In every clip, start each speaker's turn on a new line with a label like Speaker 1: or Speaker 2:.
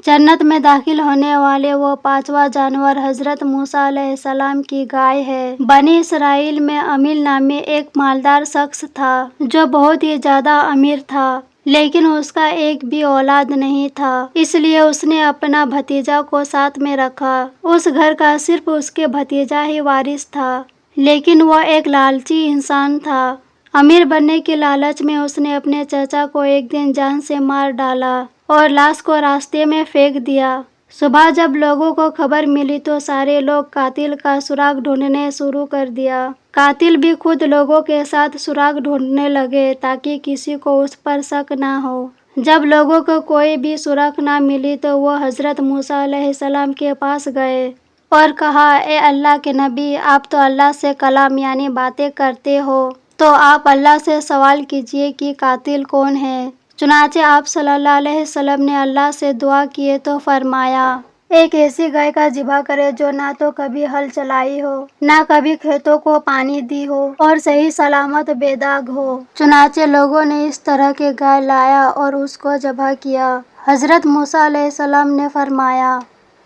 Speaker 1: جنت میں داخل ہونے والے وہ پانچواں جانور حضرت موسیٰ علیہ السلام کی گائے ہے۔ بنی اسرائیل میں امیل نامی ایک مالدار شخص تھا جو بہت ہی زیادہ امیر تھا، لیکن اس کا ایک بھی اولاد نہیں تھا، اس لیے اس نے اپنا بھتیجا کو ساتھ میں رکھا۔ اس گھر کا صرف اس کے بھتیجا ہی وارث تھا، لیکن وہ ایک لالچی انسان تھا۔ امیر بننے کے لالچ میں اس نے اپنے چچا کو ایک دن جان سے مار ڈالا اور لاش کو راستے میں پھینک دیا۔ صبح جب لوگوں کو خبر ملی تو سارے لوگ قاتل کا سراغ ڈھونڈنے شروع کر دیا۔ قاتل بھی خود لوگوں کے ساتھ سراغ ڈھونڈنے لگے تاکہ کسی کو اس پر شک نہ ہو۔ جب لوگوں کو کوئی بھی سراغ نہ ملی تو وہ حضرت موسیٰ علیہ السلام کے پاس گئے اور کہا، اے اللہ کے نبی، آپ تو اللہ سے کلام یعنی باتیں کرتے ہو، تو آپ اللہ سے سوال کیجئے کہ قاتل کون ہے۔ چنانچہ آپ صلی اللہ علیہ وسلم نے اللہ سے دعا کی تو فرمایا، ایک ایسی گائے کا ذبح کرے جو نہ تو کبھی ہل چلائی ہو، نہ کبھی کھیتوں کو پانی دی ہو اور صحیح سلامت بے داغ ہو۔ چنانچہ لوگوں نے اس طرح کی گائے لایا اور اس کو ذبح کیا۔ حضرت موسیٰ علیہ السلام نے فرمایا،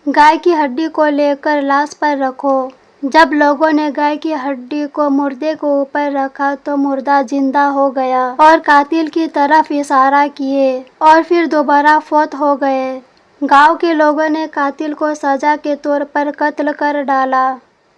Speaker 1: گائے کی ہڈی کو لے کر لاش پر رکھو۔ جب لوگوں نے گائے کی ہڈی کو مردے کے اوپر رکھا تو مردہ زندہ ہو گیا اور قاتل کی طرف اشارہ کیے اور پھر دوبارہ فوت ہو گئے۔ گاؤں کے لوگوں نے قاتل کو سزا کے طور پر قتل کر ڈالا۔